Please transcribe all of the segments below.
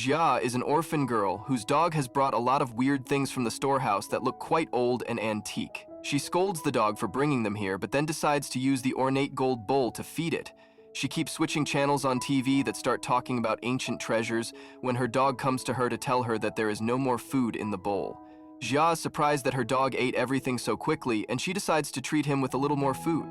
Jia is an orphan girl whose dog has brought a lot of weird things from the storehouse that look quite old and antique. She scolds the dog for bringing them here, but then decides to use the ornate gold bowl to feed it. She keeps switching channels on TV that start talking about ancient treasures when her dog comes to her to tell her that there is no more food in the bowl. Jia is surprised that her dog ate everything so quickly, and she decides to treat him with a little more food.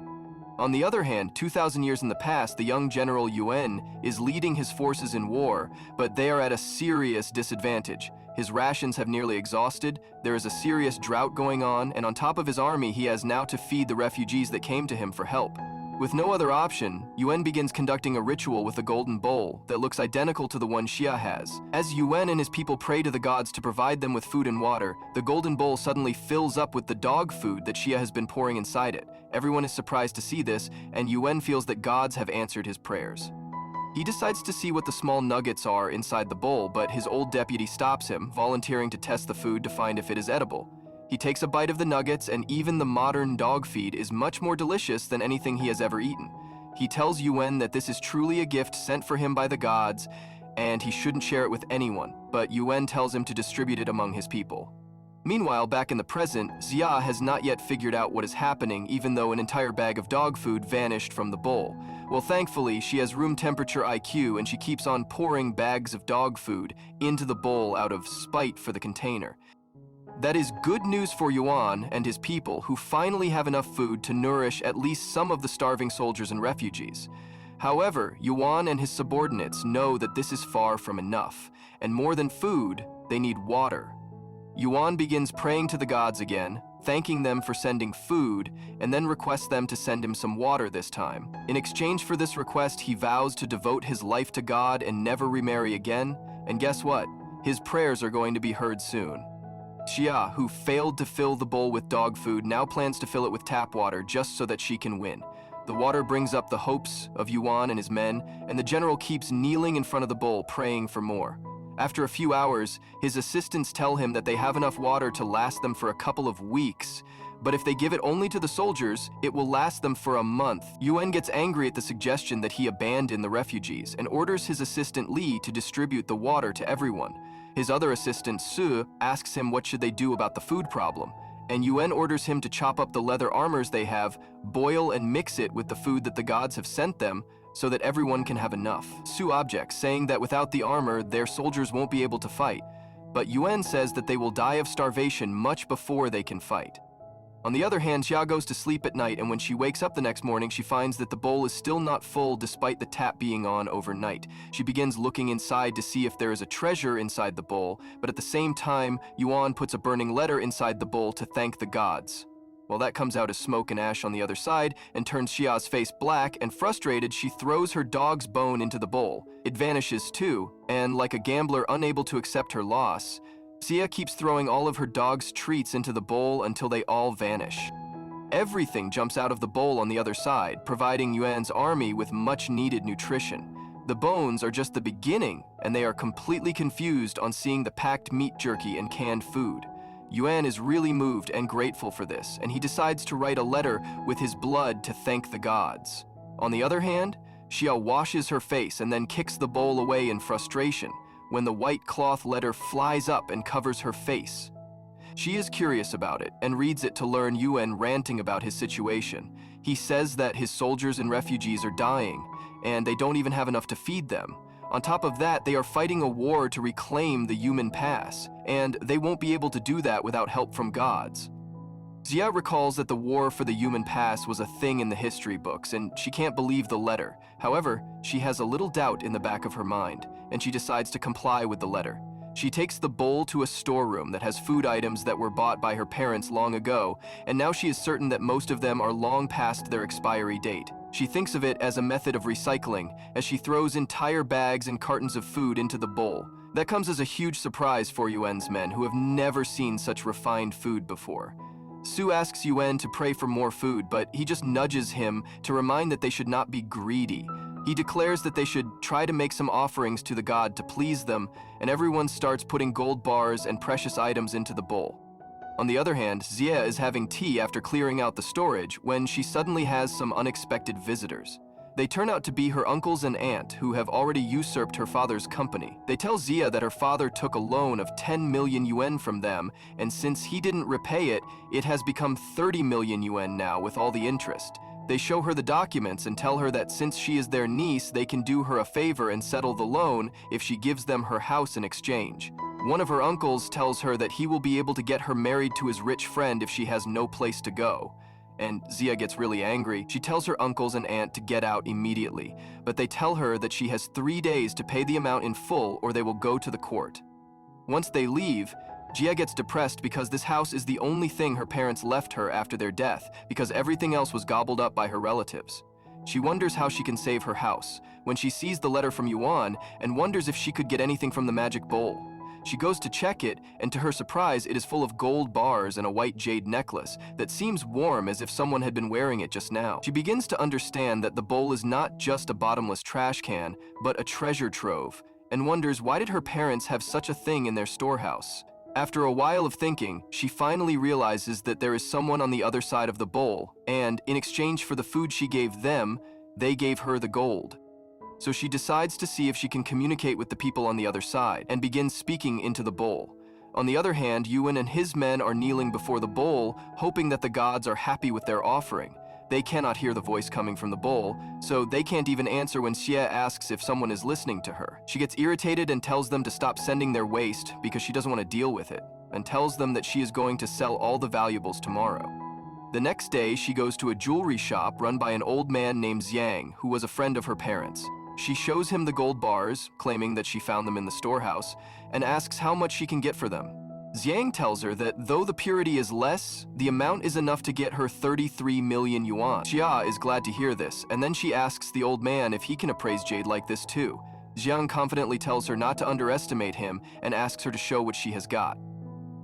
On the other hand, 2,000 years in the past, the young General Yuan is leading his forces in war, but they are at a serious disadvantage. His rations have nearly exhausted, there is a serious drought going on, and on top of his army, he has now to feed the refugees that came to him for help. With no other option, Yuan begins conducting a ritual with a golden bowl that looks identical to the one Xia has. As Yuan and his people pray to the gods to provide them with food and water, the golden bowl suddenly fills up with the dog food that Xia has been pouring inside it. Everyone is surprised to see this, and Yuan feels that gods have answered his prayers. He decides to see what the small nuggets are inside the bowl, but his old deputy stops him, volunteering to test the food to find if it is edible. He takes a bite of the nuggets, and even the modern dog feed is much more delicious than anything he has ever eaten. He tells Yuan that this is truly a gift sent for him by the gods, and he shouldn't share it with anyone, but Yuan tells him to distribute it among his people. Meanwhile, back in the present, Xia has not yet figured out what is happening, even though an entire bag of dog food vanished from the bowl. Well, thankfully, she has room temperature IQ, and she keeps on pouring bags of dog food into the bowl out of spite for the container. That is good news for Yuan and his people, who finally have enough food to nourish at least some of the starving soldiers and refugees. However, Yuan and his subordinates know that this is far from enough, and more than food, they need water. Yuan begins praying to the gods again, thanking them for sending food, and then requests them to send him some water this time. In exchange for this request, he vows to devote his life to God and never remarry again, and guess what? His prayers are going to be heard soon. Xia, who failed to fill the bowl with dog food, now plans to fill it with tap water just so that she can win. The water brings up the hopes of Yuan and his men, and the general keeps kneeling in front of the bowl, praying for more. After a few hours, his assistants tell him that they have enough water to last them for a couple of weeks, but if they give it only to the soldiers, it will last them for a month. Yuan gets angry at the suggestion that he abandon the refugees and orders his assistant Li to distribute the water to everyone. His other assistant, Su, asks him what should they do about the food problem, and Yuan orders him to chop up the leather armors they have, boil and mix it with the food that the gods have sent them, so that everyone can have enough. Su objects, saying that without the armor, their soldiers won't be able to fight, but Yuan says that they will die of starvation much before they can fight. On the other hand, Xia goes to sleep at night, and when she wakes up the next morning, she finds that the bowl is still not full despite the tap being on overnight. She begins looking inside to see if there is a treasure inside the bowl, but at the same time, Yuan puts a burning letter inside the bowl to thank the gods. Well, that comes out as smoke and ash on the other side and turns Xia's face black, and frustrated, she throws her dog's bone into the bowl. It vanishes too, and like a gambler unable to accept her loss, Xia keeps throwing all of her dog's treats into the bowl until they all vanish. Everything jumps out of the bowl on the other side, providing Yuan's army with much-needed nutrition. The bones are just the beginning, and they are completely confused on seeing the packed meat jerky and canned food. Yuan is really moved and grateful for this, and he decides to write a letter with his blood to thank the gods. On the other hand, Xia washes her face and then kicks the bowl away in frustration when the white cloth letter flies up and covers her face. She is curious about it and reads it to learn Yuan ranting about his situation. He says that his soldiers and refugees are dying, and they don't even have enough to feed them. On top of that, they are fighting a war to reclaim the human pass, and they won't be able to do that without help from gods. Xia recalls that the war for the human pass was a thing in the history books, and she can't believe the letter. However, she has a little doubt in the back of her mind, and she decides to comply with the letter. She takes the bowl to a storeroom that has food items that were bought by her parents long ago, and now she is certain that most of them are long past their expiry date. She thinks of it as a method of recycling, as she throws entire bags and cartons of food into the bowl. That comes as a huge surprise for Yuan's men, who have never seen such refined food before. Su asks Yuan to pray for more food, but he just nudges him to remind that they should not be greedy. He declares that they should try to make some offerings to the god to please them, and everyone starts putting gold bars and precious items into the bowl. On the other hand, Xia is having tea after clearing out the storage when she suddenly has some unexpected visitors. They turn out to be her uncles and aunt, who have already usurped her father's company. They tell Xia that her father took a loan of 10 million yuan from them, and since he didn't repay it, it has become 30 million yuan now with all the interest. They show her the documents and tell her that since she is their niece, they can do her a favor and settle the loan if she gives them her house in exchange. One of her uncles tells her that he will be able to get her married to his rich friend if she has no place to go. And Xia gets really angry. She tells her uncles and aunt to get out immediately, but they tell her that she has 3 days to pay the amount in full or they will go to the court. Once they leave, Xia gets depressed because this house is the only thing her parents left her after their death, because everything else was gobbled up by her relatives. She wonders how she can save her house when she sees the letter from Yuan and wonders if she could get anything from the magic bowl. She goes to check it, and to her surprise, it is full of gold bars and a white jade necklace that seems warm as if someone had been wearing it just now. She begins to understand that the bowl is not just a bottomless trash can, but a treasure trove, and wonders why did her parents have such a thing in their storehouse. After a while of thinking, she finally realizes that there is someone on the other side of the bowl, and in exchange for the food she gave them, they gave her the gold. So she decides to see if she can communicate with the people on the other side and begins speaking into the bowl. On the other hand, Yuan and his men are kneeling before the bowl, hoping that the gods are happy with their offering. They cannot hear the voice coming from the bowl, so they can't even answer when Xia asks if someone is listening to her. She gets irritated and tells them to stop sending their waste because she doesn't want to deal with it, and tells them that she is going to sell all the valuables tomorrow. The next day, she goes to a jewelry shop run by an old man named Xiang, who was a friend of her parents. She shows him the gold bars, claiming that she found them in the storehouse, and asks how much she can get for them. Xiang tells her that though the purity is less, the amount is enough to get her 33 million yuan. Xia is glad to hear this, and then she asks the old man if he can appraise jade like this too. Xiang confidently tells her not to underestimate him and asks her to show what she has got.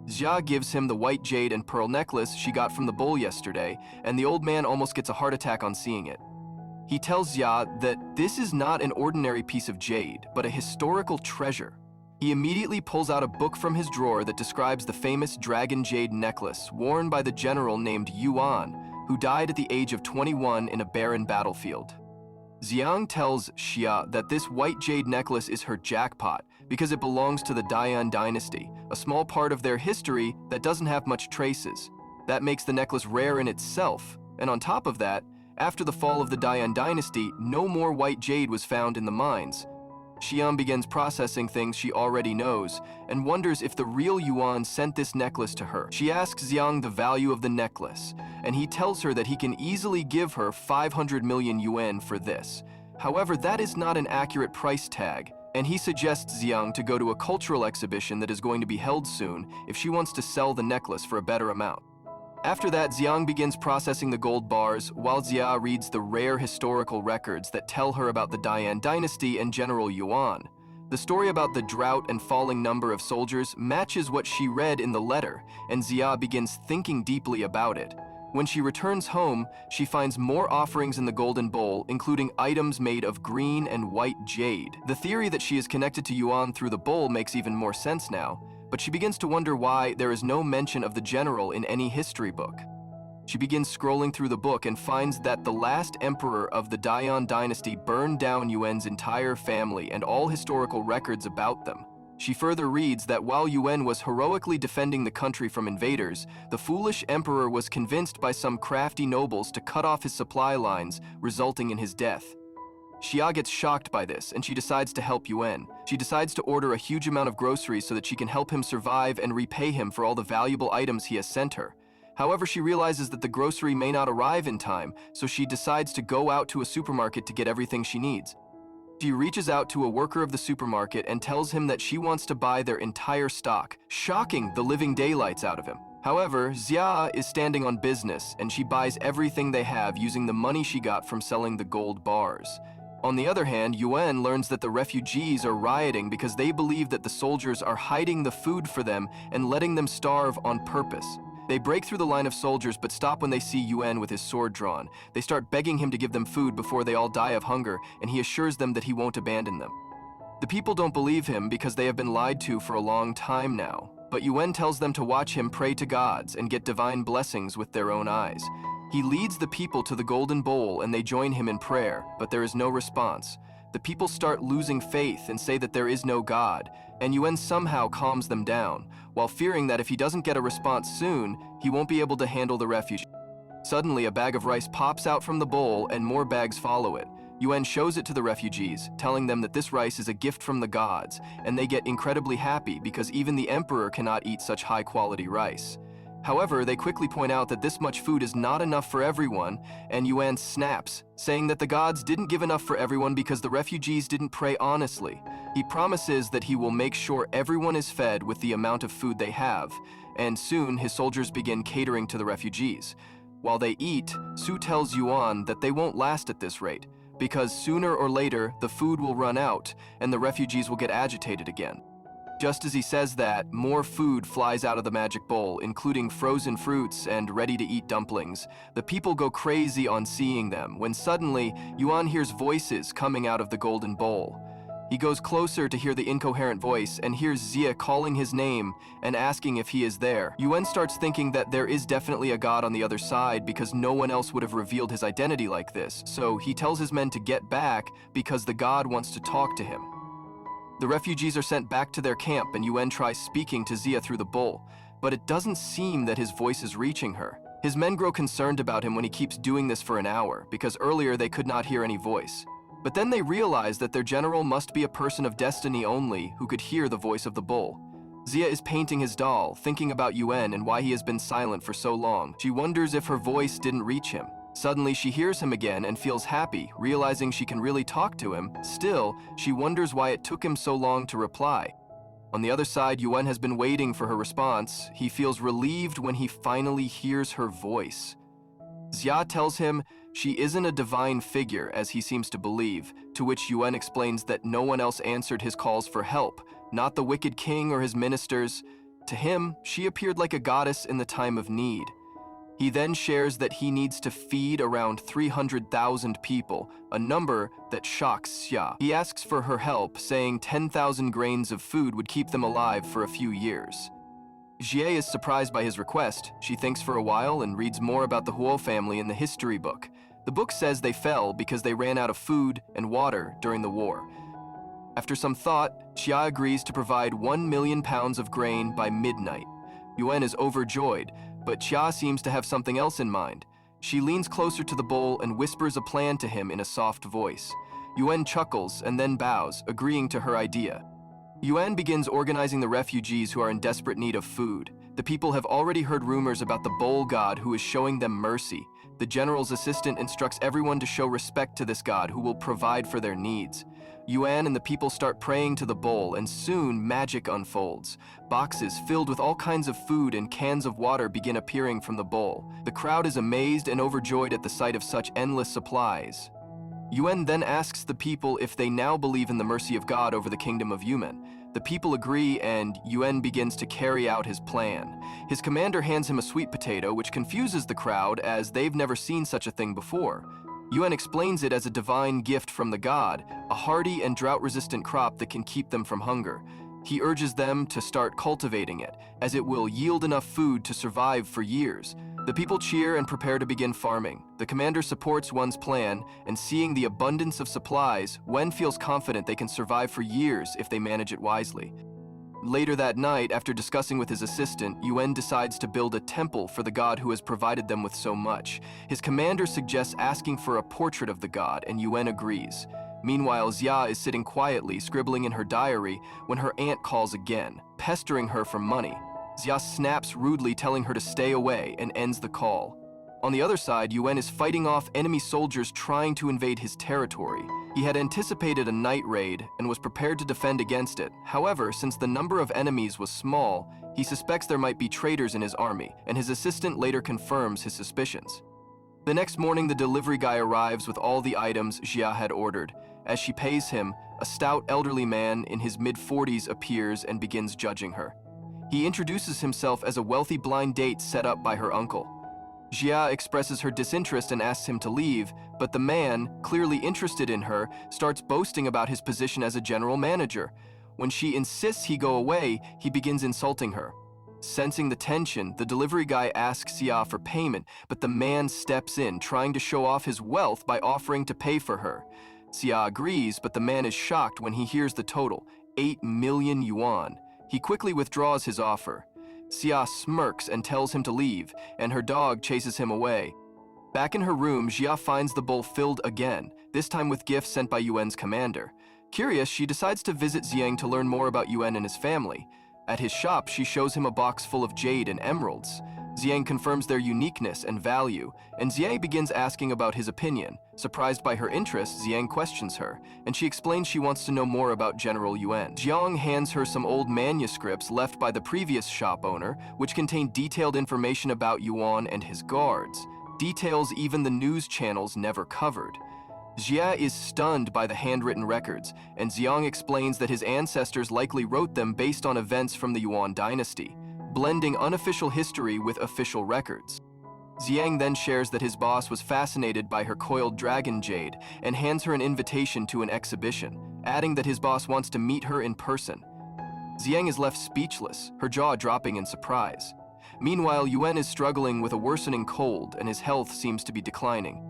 Xia gives him the white jade and pearl necklace she got from the bowl yesterday, and the old man almost gets a heart attack on seeing it. He tells Xia that this is not an ordinary piece of jade, but a historical treasure. He immediately pulls out a book from his drawer that describes the famous dragon jade necklace worn by the general named Yuan, who died at the age of 21 in a barren battlefield. Xiang tells Xia that this white jade necklace is her jackpot because it belongs to the Dayan dynasty, a small part of their history that doesn't have much traces. That makes the necklace rare in itself, and on top of that, after the fall of the Dayan dynasty, no more white jade was found in the mines. Xian begins processing things she already knows and wonders if the real Yuan sent this necklace to her. She asks Xiang the value of the necklace, and he tells her that he can easily give her 500 million yuan for this. However, that is not an accurate price tag, and he suggests Xiang to go to a cultural exhibition that is going to be held soon if she wants to sell the necklace for a better amount. After that, Xiang begins processing the gold bars while Xia reads the rare historical records that tell her about the Dayan dynasty and General Yuan. The story about the drought and falling number of soldiers matches what she read in the letter, and Xia begins thinking deeply about it. When she returns home, she finds more offerings in the golden bowl, including items made of green and white jade. The theory that she is connected to Yuan through the bowl makes even more sense now, but she begins to wonder why there is no mention of the general in any history book. She begins scrolling through the book and finds that the last emperor of the Dayan dynasty burned down Yuan's entire family and all historical records about them. She further reads that while Yuan was heroically defending the country from invaders, the foolish emperor was convinced by some crafty nobles to cut off his supply lines, resulting in his death. Xia gets shocked by this, and she decides to help Yuan. She decides to order a huge amount of groceries so that she can help him survive and repay him for all the valuable items he has sent her. However, she realizes that the grocery may not arrive in time, so she decides to go out to a supermarket to get everything she needs. She reaches out to a worker of the supermarket and tells him that she wants to buy their entire stock, shocking the living daylights out of him. However, Xia is standing on business, and she buys everything they have using the money she got from selling the gold bars. On the other hand, Yuan learns that the refugees are rioting because they believe that the soldiers are hiding the food for them and letting them starve on purpose. They break through the line of soldiers but stop when they see Yuan with his sword drawn. They start begging him to give them food before they all die of hunger, and he assures them that he won't abandon them. The people don't believe him because they have been lied to for a long time now, but Yuan tells them to watch him pray to gods and get divine blessings with their own eyes. He leads the people to the golden bowl and they join him in prayer, but there is no response. The people start losing faith and say that there is no God, and Yuan somehow calms them down, while fearing that if he doesn't get a response soon, he won't be able to handle the refugees. Suddenly, a bag of rice pops out from the bowl and more bags follow it. Yuan shows it to the refugees, telling them that this rice is a gift from the gods, and they get incredibly happy because even the emperor cannot eat such high-quality rice. However, they quickly point out that this much food is not enough for everyone, and Yuan snaps, saying that the gods didn't give enough for everyone because the refugees didn't pray honestly. He promises that he will make sure everyone is fed with the amount of food they have, and soon his soldiers begin catering to the refugees. While they eat, Su tells Yuan that they won't last at this rate, because sooner or later the food will run out and the refugees will get agitated again. Just as he says that, more food flies out of the magic bowl, including frozen fruits and ready-to-eat dumplings. The people go crazy on seeing them, when suddenly, Yuan hears voices coming out of the golden bowl. He goes closer to hear the incoherent voice and hears Xia calling his name and asking if he is there. Yuan starts thinking that there is definitely a god on the other side because no one else would have revealed his identity like this, so he tells his men to get back because the god wants to talk to him. The refugees are sent back to their camp and Yuan tries speaking to Xia through the bowl, but it doesn't seem that his voice is reaching her. His men grow concerned about him when he keeps doing this for an hour, because earlier they could not hear any voice. But then they realize that their general must be a person of destiny only who could hear the voice of the bull. Xia is painting his doll, thinking about Yuan and why he has been silent for so long. She wonders if her voice didn't reach him. Suddenly, she hears him again and feels happy, realizing she can really talk to him. Still, she wonders why it took him so long to reply. On the other side, Yuan has been waiting for her response. He feels relieved when he finally hears her voice. Xia tells him she isn't a divine figure, as he seems to believe, to which Yuan explains that no one else answered his calls for help, not the wicked king or his ministers. To him, she appeared like a goddess in the time of need. He then shares that he needs to feed around 300,000 people, a number that shocks Xia. He asks for her help, saying 10,000 grains of food would keep them alive for a few years. Xie is surprised by his request. She thinks for a while and reads more about the Huo family in the history book. The book says they fell because they ran out of food and water during the war. After some thought, Xia agrees to provide 1 million pounds of grain by midnight. Yuan is overjoyed, but Xia seems to have something else in mind. She leans closer to the bowl and whispers a plan to him in a soft voice. Yuan chuckles and then bows, agreeing to her idea. Yuan begins organizing the refugees who are in desperate need of food. The people have already heard rumors about the bowl god who is showing them mercy. The general's assistant instructs everyone to show respect to this god who will provide for their needs. Yuan and the people start praying to the bowl, and soon magic unfolds. Boxes filled with all kinds of food and cans of water begin appearing from the bowl. The crowd is amazed and overjoyed at the sight of such endless supplies. Yuan then asks the people if they now believe in the mercy of God over the kingdom of Yumen. The people agree, and Yuan begins to carry out his plan. His commander hands him a sweet potato, which confuses the crowd as they've never seen such a thing before. Yuan explains it as a divine gift from the god, a hardy and drought-resistant crop that can keep them from hunger. He urges them to start cultivating it, as it will yield enough food to survive for years. The people cheer and prepare to begin farming. The commander supports Wen's plan, and seeing the abundance of supplies, Wen feels confident they can survive for years if they manage it wisely. Later that night, after discussing with his assistant, Yuan decides to build a temple for the god who has provided them with so much. His commander suggests asking for a portrait of the god, and Yuan agrees. Meanwhile, Xia is sitting quietly, scribbling in her diary, when her aunt calls again, pestering her for money. Xia snaps rudely, telling her to stay away, and ends the call. On the other side, Yuan is fighting off enemy soldiers trying to invade his territory. He had anticipated a night raid and was prepared to defend against it. However, since the number of enemies was small, he suspects there might be traitors in his army, and his assistant later confirms his suspicions. The next morning, the delivery guy arrives with all the items Xia had ordered. As she pays him, a stout elderly man in his mid-40s appears and begins judging her. He introduces himself as a wealthy blind date set up by her uncle. Xia expresses her disinterest and asks him to leave, but the man, clearly interested in her, starts boasting about his position as a general manager. When she insists he go away, he begins insulting her. Sensing the tension, the delivery guy asks Xia for payment, but the man steps in, trying to show off his wealth by offering to pay for her. Xia agrees, but the man is shocked when he hears the total, 8 million yuan. He quickly withdraws his offer. Xia smirks and tells him to leave, and her dog chases him away. Back in her room, Xia finds the bowl filled again, this time with gifts sent by Yuan's commander. Curious, she decides to visit Xiang to learn more about Yuan and his family. At his shop, she shows him a box full of jade and emeralds. Xiang confirms their uniqueness and value, and Xiang begins asking about his opinion. Surprised by her interest, Xiang questions her, and she explains she wants to know more about General Yuan. Jiang hands her some old manuscripts left by the previous shop owner, which contain detailed information about Yuan and his guards, details even the news channels never covered. Jia is stunned by the handwritten records, and Xiang explains that his ancestors likely wrote them based on events from the Yuan dynasty, blending unofficial history with official records. Xiang then shares that his boss was fascinated by her coiled dragon jade and hands her an invitation to an exhibition, adding that his boss wants to meet her in person. Xiang is left speechless, her jaw dropping in surprise. Meanwhile, Yuan is struggling with a worsening cold and his health seems to be declining.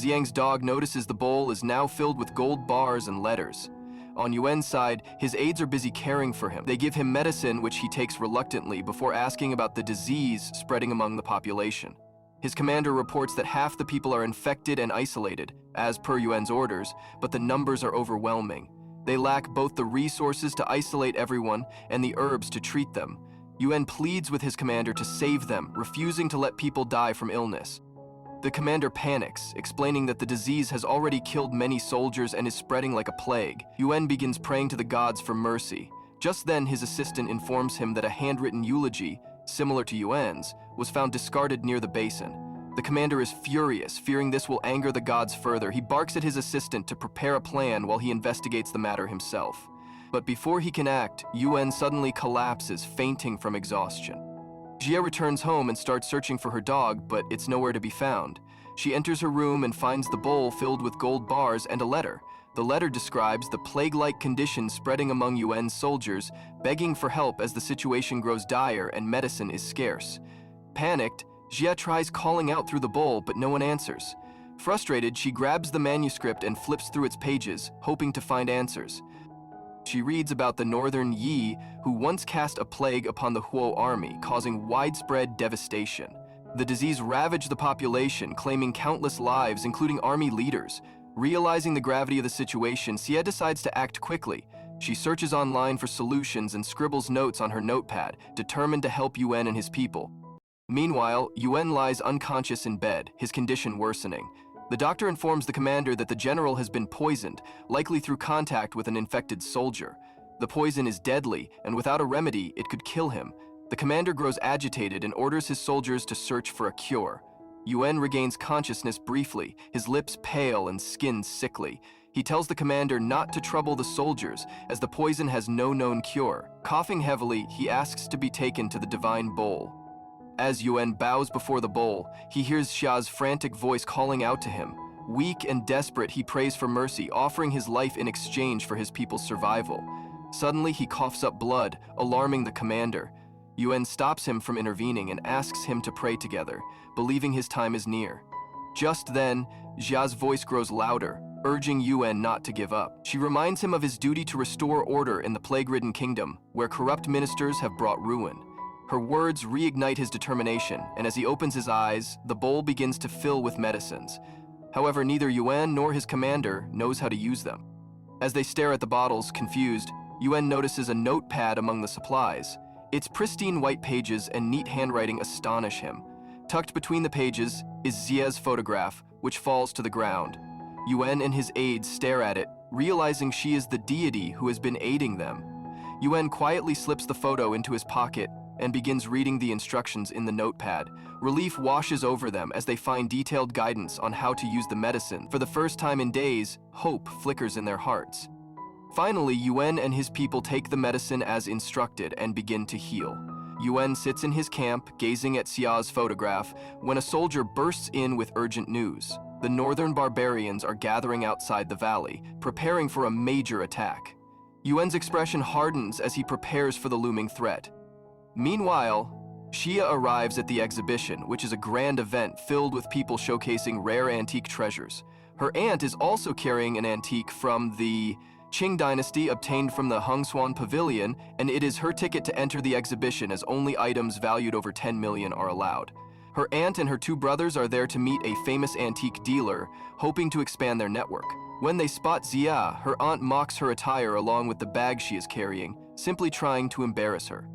Xiang's dog notices the bowl is now filled with gold bars and letters. On Yuan's side, his aides are busy caring for him. They give him medicine, which he takes reluctantly before asking about the disease spreading among the population. His commander reports that half the people are infected and isolated, as per Yuan's orders, but the numbers are overwhelming. They lack both the resources to isolate everyone and the herbs to treat them. Yuan pleads with his commander to save them, refusing to let people die from illness. The commander panics, explaining that the disease has already killed many soldiers and is spreading like a plague. Yuan begins praying to the gods for mercy. Just then, his assistant informs him that a handwritten eulogy, similar to Yuan's, was found discarded near the basin. The commander is furious, fearing this will anger the gods further. He barks at his assistant to prepare a plan while he investigates the matter himself. But before he can act, Yuan suddenly collapses, fainting from exhaustion. Jia returns home and starts searching for her dog, but it's nowhere to be found. She enters her room and finds the bowl filled with gold bars and a letter. The letter describes the plague-like conditions spreading among Yuan's soldiers, begging for help as the situation grows dire and medicine is scarce. Panicked, Jia tries calling out through the bowl, but no one answers. Frustrated, she grabs the manuscript and flips through its pages, hoping to find answers. She reads about the northern Yi, who once cast a plague upon the Huo army, causing widespread devastation. The disease ravaged the population, claiming countless lives, including army leaders. Realizing the gravity of the situation, Xia decides to act quickly. She searches online for solutions and scribbles notes on her notepad, determined to help Yuan and his people. Meanwhile, Yuan lies unconscious in bed, his condition worsening. The doctor informs the commander that the general has been poisoned, likely through contact with an infected soldier. The poison is deadly, and without a remedy, it could kill him. The commander grows agitated and orders his soldiers to search for a cure. Yuan regains consciousness briefly, his lips pale and skin sickly. He tells the commander not to trouble the soldiers, as the poison has no known cure. Coughing heavily, he asks to be taken to the divine bowl. As Yuan bows before the bowl, he hears Xia's frantic voice calling out to him. Weak and desperate, he prays for mercy, offering his life in exchange for his people's survival. Suddenly, he coughs up blood, alarming the commander. Yuan stops him from intervening and asks him to pray together, believing his time is near. Just then, Xia's voice grows louder, urging Yuan not to give up. She reminds him of his duty to restore order in the plague-ridden kingdom, where corrupt ministers have brought ruin. Her words reignite his determination, and as he opens his eyes, the bowl begins to fill with medicines. However, neither Yuan nor his commander knows how to use them. As they stare at the bottles, confused, Yuan notices a notepad among the supplies. Its pristine white pages and neat handwriting astonish him. Tucked between the pages is Xia's photograph, which falls to the ground. Yuan and his aides stare at it, realizing she is the deity who has been aiding them. Yuan quietly slips the photo into his pocket and begins reading the instructions in the notepad. Relief washes over them as they find detailed guidance on how to use the medicine. For the first time in days, hope flickers in their hearts. Finally, Yuan and his people take the medicine as instructed and begin to heal. Yuan sits in his camp, gazing at Xia's photograph, when a soldier bursts in with urgent news. The northern barbarians are gathering outside the valley, preparing for a major attack. Yuan's expression hardens as he prepares for the looming threat. Meanwhile, Xia arrives at the exhibition, which is a grand event filled with people showcasing rare antique treasures. Her aunt is also carrying an antique from the Qing dynasty obtained from the Hengshuan Pavilion, and it is her ticket to enter the exhibition as only items valued over 10 million are allowed. Her aunt and her two brothers are there to meet a famous antique dealer, hoping to expand their network. When they spot Xia, her aunt mocks her attire along with the bag she is carrying, simply trying to embarrass her.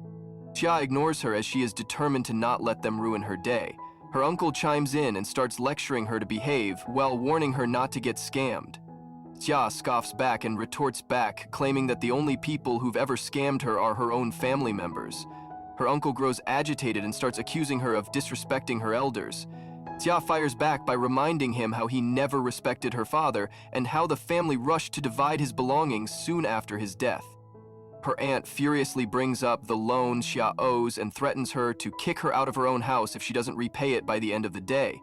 Xia ignores her as she is determined to not let them ruin her day. Her uncle chimes in and starts lecturing her to behave while warning her not to get scammed. Xia scoffs back and retorts back, claiming that the only people who've ever scammed her are her own family members. Her uncle grows agitated and starts accusing her of disrespecting her elders. Xia fires back by reminding him how he never respected her father and how the family rushed to divide his belongings soon after his death. Her aunt furiously brings up the loan Xia owes and threatens her to kick her out of her own house if she doesn't repay it by the end of the day.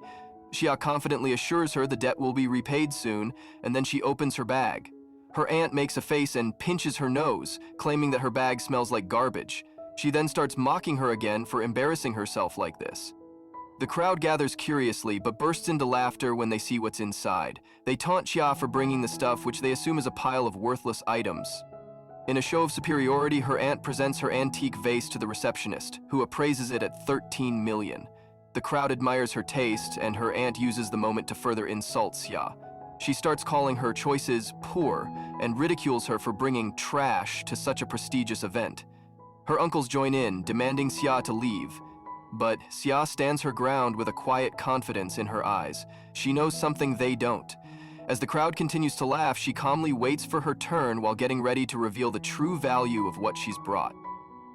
Xia confidently assures her the debt will be repaid soon, and then she opens her bag. Her aunt makes a face and pinches her nose, claiming that her bag smells like garbage. She then starts mocking her again for embarrassing herself like this. The crowd gathers curiously, but bursts into laughter when they see what's inside. They taunt Xia for bringing the stuff, which they assume is a pile of worthless items. In a show of superiority, her aunt presents her antique vase to the receptionist, who appraises it at 13 million. The crowd admires her taste, and her aunt uses the moment to further insult Xia. She starts calling her choices poor and ridicules her for bringing trash to such a prestigious event. Her uncles join in, demanding Xia to leave. But Xia stands her ground with a quiet confidence in her eyes. She knows something they don't. As the crowd continues to laugh, she calmly waits for her turn while getting ready to reveal the true value of what she's brought.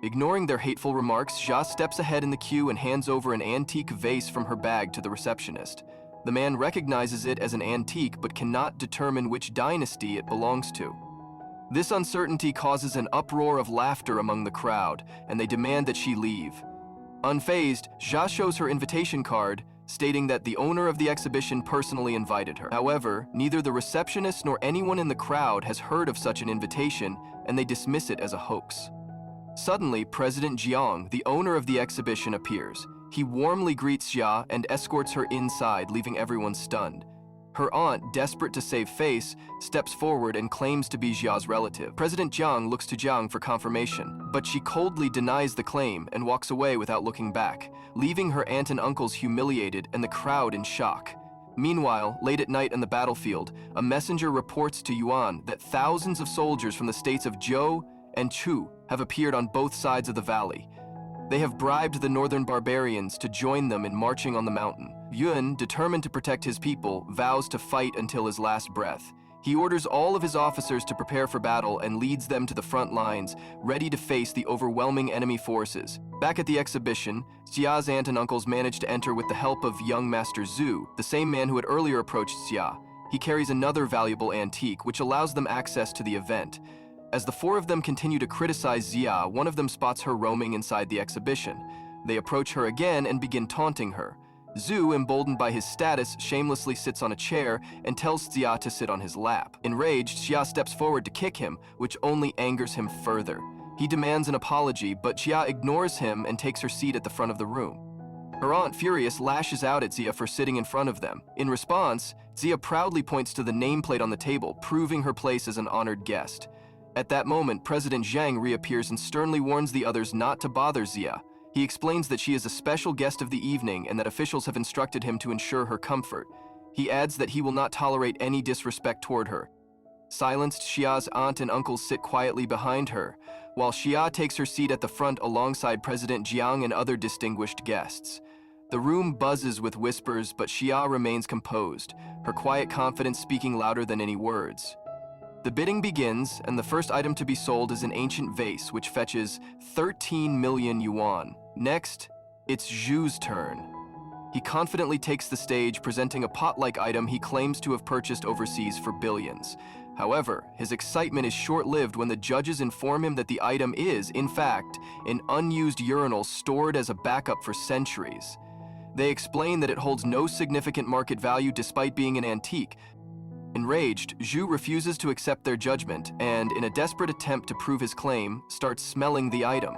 Ignoring their hateful remarks, Xia steps ahead in the queue and hands over an antique vase from her bag to the receptionist. The man recognizes it as an antique but cannot determine which dynasty it belongs to. This uncertainty causes an uproar of laughter among the crowd, and they demand that she leave. Unfazed, Xia shows her invitation card, stating that the owner of the exhibition personally invited her. However, neither the receptionist nor anyone in the crowd has heard of such an invitation, and they dismiss it as a hoax. Suddenly, President Jiang, the owner of the exhibition, appears. He warmly greets Xia and escorts her inside, leaving everyone stunned. Her aunt, desperate to save face, steps forward and claims to be Xia's relative. President Jiang looks to Jiang for confirmation, but she coldly denies the claim and walks away without looking back, leaving her aunt and uncles humiliated and the crowd in shock. Meanwhile, late at night on the battlefield, a messenger reports to Yuan that thousands of soldiers from the states of Zhou and Chu have appeared on both sides of the valley. They have bribed the northern barbarians to join them in marching on the mountain. Yuan, determined to protect his people, vows to fight until his last breath. He orders all of his officers to prepare for battle and leads them to the front lines, ready to face the overwhelming enemy forces. Back at the exhibition, Xia's aunt and uncles manage to enter with the help of young Master Zhu, the same man who had earlier approached Xia. He carries another valuable antique, which allows them access to the event. As the four of them continue to criticize Xia, one of them spots her roaming inside the exhibition. They approach her again and begin taunting her. Zhu, emboldened by his status, shamelessly sits on a chair and tells Xia to sit on his lap. Enraged, Xia steps forward to kick him, which only angers him further. He demands an apology, but Xia ignores him and takes her seat at the front of the room. Her aunt, furious, lashes out at Xia for sitting in front of them. In response, Xia proudly points to the nameplate on the table, proving her place as an honored guest. At that moment, President Zhang reappears and sternly warns the others not to bother Xia. He explains that she is a special guest of the evening and that officials have instructed him to ensure her comfort. He adds that he will not tolerate any disrespect toward her. Silenced, Xia's aunt and uncles sit quietly behind her, while Xia takes her seat at the front alongside President Jiang and other distinguished guests. The room buzzes with whispers, but Xia remains composed, her quiet confidence speaking louder than any words. The bidding begins, and the first item to be sold is an ancient vase, which fetches 13 million yuan. Next, it's Zhu's turn. He confidently takes the stage, presenting a pot-like item he claims to have purchased overseas for billions. However, his excitement is short-lived when the judges inform him that the item is, in fact, an unused urinal stored as a backup for centuries. They explain that it holds no significant market value despite being an antique. Enraged, Zhu refuses to accept their judgment and, in a desperate attempt to prove his claim, starts smelling the item.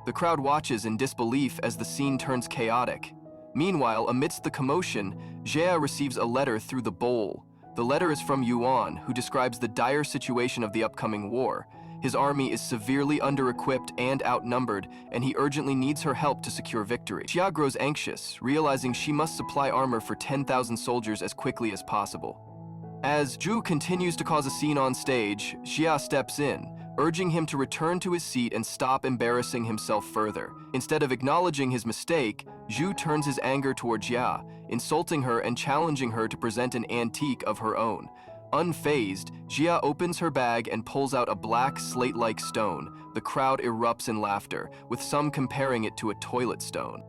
The crowd watches in disbelief as the scene turns chaotic. Meanwhile, amidst the commotion, Jia receives a letter through the bowl. The letter is from Yuan, who describes the dire situation of the upcoming war. His army is severely under-equipped and outnumbered, and he urgently needs her help to secure victory. Jia grows anxious, realizing she must supply armor for 10,000 soldiers as quickly as possible. As Zhu continues to cause a scene on stage, Jia steps in, urging him to return to his seat and stop embarrassing himself further. Instead of acknowledging his mistake, Zhu turns his anger toward Jia, insulting her and challenging her to present an antique of her own. Unfazed, Jia opens her bag and pulls out a black slate-like stone. The crowd erupts in laughter, with some comparing it to a toilet stone.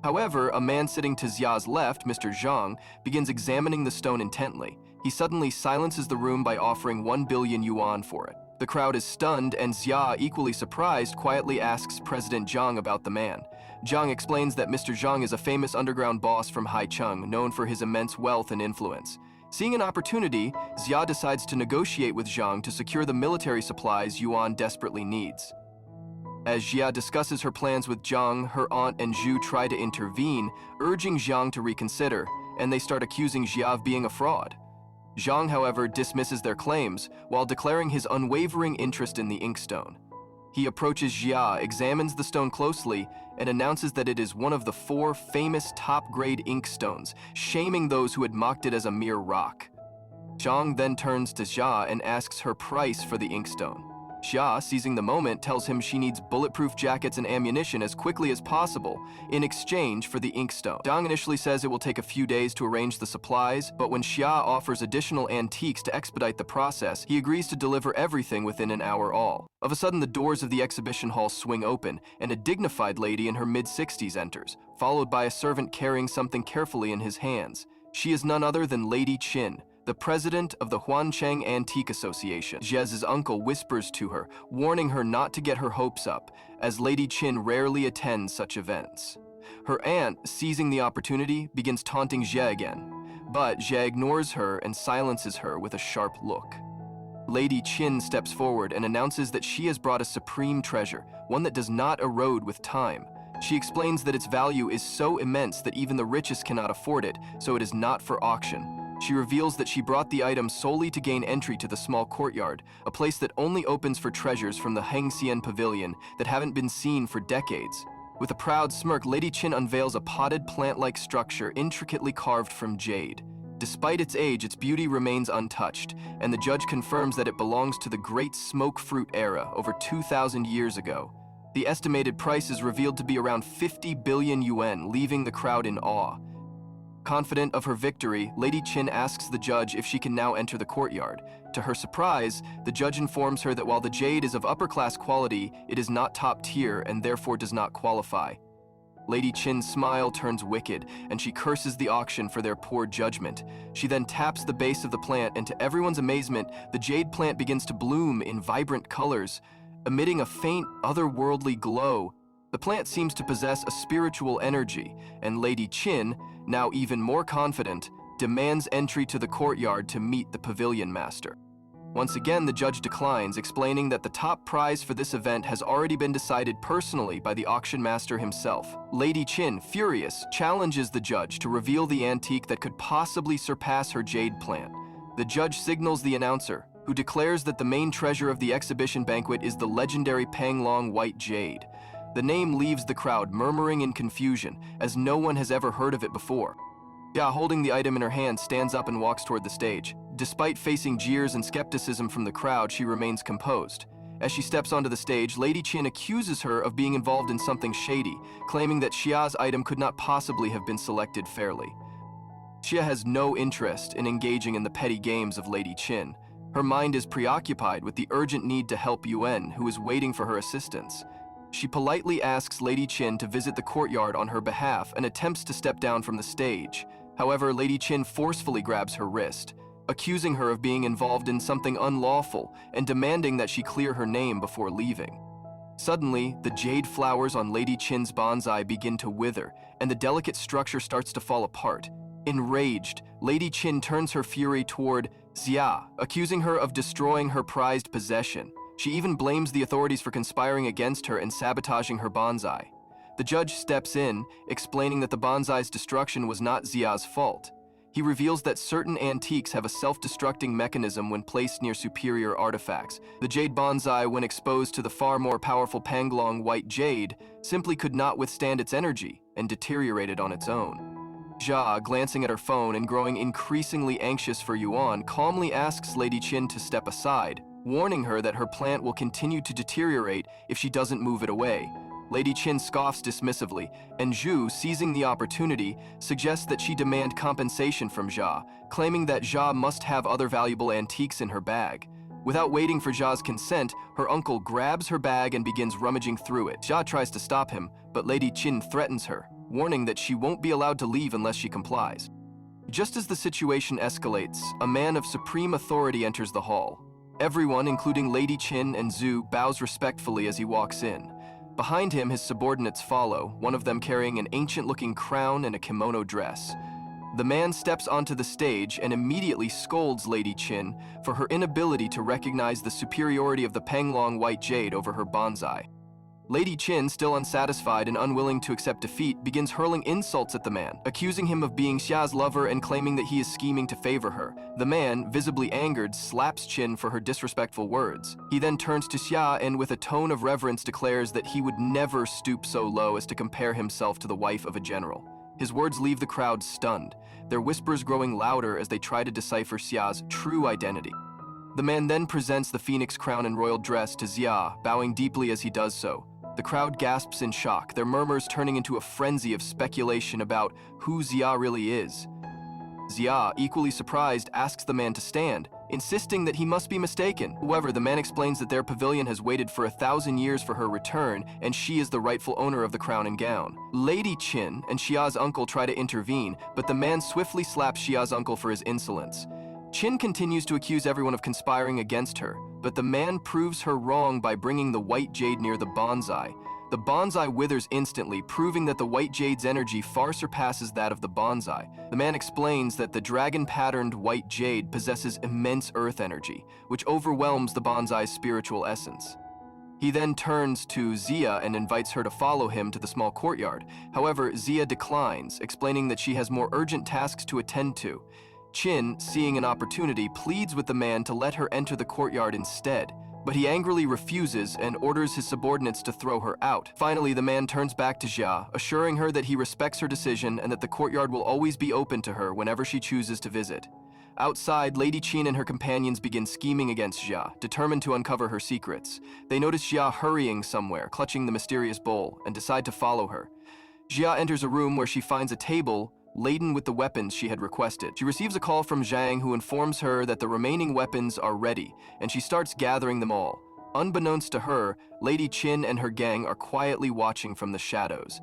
However, a man sitting to Xia's left, Mr. Zhang, begins examining the stone intently. He suddenly silences the room by offering 1 billion yuan for it. The crowd is stunned, and Xia, equally surprised, quietly asks President Zhang about the man. Zhang explains that Mr. Zhang is a famous underground boss from Haicheng, known for his immense wealth and influence. Seeing an opportunity, Xia decides to negotiate with Zhang to secure the military supplies Yuan desperately needs. As Xia discusses her plans with Zhang, her aunt and Zhu try to intervene, urging Zhang to reconsider, and they start accusing Xia of being a fraud. Zhang, however, dismisses their claims while declaring his unwavering interest in the inkstone. He approaches Xia, examines the stone closely, and announces that it is one of the 4 famous top-grade inkstones, shaming those who had mocked it as a mere rock. Zhang then turns to Xia and asks her price for the inkstone. Xia, seizing the moment, tells him she needs bulletproof jackets and ammunition as quickly as possible in exchange for the inkstone. Zhang initially says it will take a few days to arrange the supplies, but when Xia offers additional antiques to expedite the process, he agrees to deliver everything within an hour all. Of a sudden, the doors of the exhibition hall swing open, and a dignified lady in her mid-60s enters, followed by a servant carrying something carefully in his hands. She is none other than Lady Qin, the president of the Huancheng Antique Association. Xia's uncle whispers to her, warning her not to get her hopes up, as Lady Qin rarely attends such events. Her aunt, seizing the opportunity, begins taunting Xia again, but Xia ignores her and silences her with a sharp look. Lady Qin steps forward and announces that she has brought a supreme treasure, one that does not erode with time. She explains that its value is so immense that even the richest cannot afford it, so it is not for auction. She reveals that she brought the item solely to gain entry to the small courtyard, a place that only opens for treasures from the Hengxian Pavilion that haven't been seen for decades. With a proud smirk, Lady Qin unveils a potted plant-like structure intricately carved from jade. Despite its age, its beauty remains untouched, and the judge confirms that it belongs to the Great Smoke Fruit era over 2,000 years ago. The estimated price is revealed to be around 50 billion yuan, leaving the crowd in awe. Confident of her victory, Lady Qin asks the judge if she can now enter the courtyard. To her surprise, the judge informs her that while the jade is of upper-class quality, it is not top tier and therefore does not qualify. Lady Qin's smile turns wicked, and she curses the auction for their poor judgment. She then taps the base of the plant, and to everyone's amazement, the jade plant begins to bloom in vibrant colors, emitting a faint, otherworldly glow. The plant seems to possess a spiritual energy, and Lady Qin, now even more confident, demands entry to the courtyard to meet the pavilion master. Once again, the judge declines, explaining that the top prize for this event has already been decided personally by the auction master himself. Lady Qin, furious, challenges the judge to reveal the antique that could possibly surpass her jade plant. The judge signals the announcer, who declares that the main treasure of the exhibition banquet is the legendary Panglong White Jade. The name leaves the crowd murmuring in confusion, as no one has ever heard of it before. Xia, holding the item in her hand, stands up and walks toward the stage. Despite facing jeers and skepticism from the crowd, she remains composed. As she steps onto the stage, Lady Qin accuses her of being involved in something shady, claiming that Xia's item could not possibly have been selected fairly. Xia has no interest in engaging in the petty games of Lady Qin. Her mind is preoccupied with the urgent need to help Yuan, who is waiting for her assistance. She politely asks Lady Qin to visit the courtyard on her behalf and attempts to step down from the stage. However, Lady Qin forcefully grabs her wrist, accusing her of being involved in something unlawful and demanding that she clear her name before leaving. Suddenly, the jade flowers on Lady Qin's bonsai begin to wither, and the delicate structure starts to fall apart. Enraged, Lady Qin turns her fury toward Xia, accusing her of destroying her prized possession. She even blames the authorities for conspiring against her and sabotaging her bonsai. The judge steps in, explaining that the bonsai's destruction was not Xia's fault. He reveals that certain antiques have a self-destructing mechanism when placed near superior artifacts. The jade bonsai, when exposed to the far more powerful Panglong white jade, simply could not withstand its energy and deteriorated on its own. Jia, glancing at her phone and growing increasingly anxious for Yuan, calmly asks Lady Qin to step aside, warning her that her plant will continue to deteriorate if she doesn't move it away. Lady Qin scoffs dismissively, and Zhu, seizing the opportunity, suggests that she demand compensation from Jia, claiming that Jia must have other valuable antiques in her bag. Without waiting for Jia's consent, her uncle grabs her bag and begins rummaging through it. Jia tries to stop him, but Lady Qin threatens her, warning that she won't be allowed to leave unless she complies. Just as the situation escalates, a man of supreme authority enters the hall. Everyone, including Lady Qin and Zhu, bows respectfully as he walks in. Behind him, his subordinates follow, one of them carrying an ancient-looking crown and a kimono dress. The man steps onto the stage and immediately scolds Lady Qin for her inability to recognize the superiority of the Panglong white jade over her bonsai. Lady Qin, still unsatisfied and unwilling to accept defeat, begins hurling insults at the man, accusing him of being Xia's lover and claiming that he is scheming to favor her. The man, visibly angered, slaps Qin for her disrespectful words. He then turns to Xia and with a tone of reverence declares that he would never stoop so low as to compare himself to the wife of a general. His words leave the crowd stunned, their whispers growing louder as they try to decipher Xia's true identity. The man then presents the phoenix crown and royal dress to Xia, bowing deeply as he does so. The crowd gasps in shock, their murmurs turning into a frenzy of speculation about who Xia really is. Xia, equally surprised, asks the man to stand, insisting that he must be mistaken. However, the man explains that their pavilion has waited for 1,000 years for her return, and she is the rightful owner of the crown and gown. Lady Qin and Xia's uncle try to intervene, but the man swiftly slaps Xia's uncle for his insolence. Qin continues to accuse everyone of conspiring against her, but the man proves her wrong by bringing the white jade near the bonsai. The bonsai withers instantly, proving that the white jade's energy far surpasses that of the bonsai. The man explains that the dragon-patterned white jade possesses immense earth energy, which overwhelms the bonsai's spiritual essence. He then turns to Xia and invites her to follow him to the small courtyard. However, Xia declines, explaining that she has more urgent tasks to attend to. Qin, seeing an opportunity, pleads with the man to let her enter the courtyard instead, but he angrily refuses and orders his subordinates to throw her out. Finally, the man turns back to Xia, assuring her that he respects her decision and that the courtyard will always be open to her whenever she chooses to visit. Outside, Lady Qin and her companions begin scheming against Xia, determined to uncover her secrets. They notice Xia hurrying somewhere, clutching the mysterious bowl, and decide to follow her. Xia enters a room where she finds a table laden with the weapons she had requested. She receives a call from Zhang, who informs her that the remaining weapons are ready, and she starts gathering them all. Unbeknownst to her, Lady Qin and her gang are quietly watching from the shadows.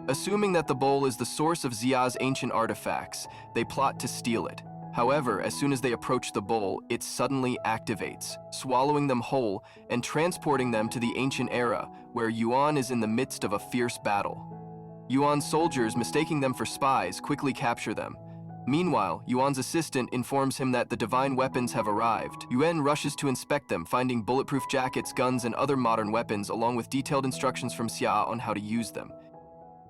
Assuming that the bowl is the source of Xia's ancient artifacts, they plot to steal it. However, as soon as they approach the bowl, it suddenly activates, swallowing them whole and transporting them to the ancient era, where Yuan is in the midst of a fierce battle. Yuan's soldiers, mistaking them for spies, quickly capture them. Meanwhile, Yuan's assistant informs him that the divine weapons have arrived. Yuan rushes to inspect them, finding bulletproof jackets, guns, and other modern weapons, along with detailed instructions from Xia on how to use them.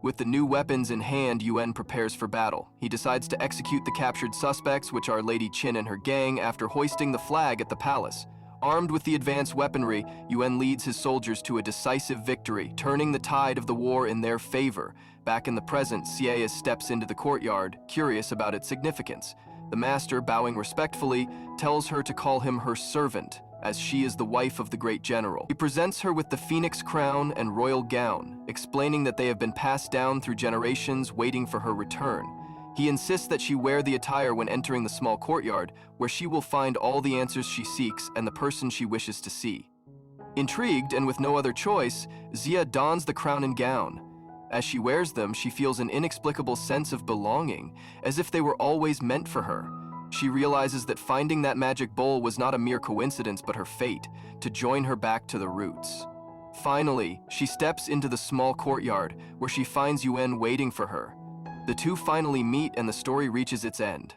With the new weapons in hand, Yuan prepares for battle. He decides to execute the captured suspects, which are Lady Qin and her gang, after hoisting the flag at the palace. Armed with the advanced weaponry, Yuan leads his soldiers to a decisive victory, turning the tide of the war in their favor. Back in the present, Xie steps into the courtyard, curious about its significance. The master, bowing respectfully, tells her to call him her servant, as she is the wife of the great general. He presents her with the phoenix crown and royal gown, explaining that they have been passed down through generations, waiting for her return. He insists that she wear the attire when entering the small courtyard, where she will find all the answers she seeks and the person she wishes to see. Intrigued and with no other choice, Xia dons the crown and gown. As she wears them, she feels an inexplicable sense of belonging, as if they were always meant for her. She realizes that finding that magic bowl was not a mere coincidence but her fate, to join her back to the roots. Finally, she steps into the small courtyard, where she finds Yuan waiting for her. The two finally meet and the story reaches its end.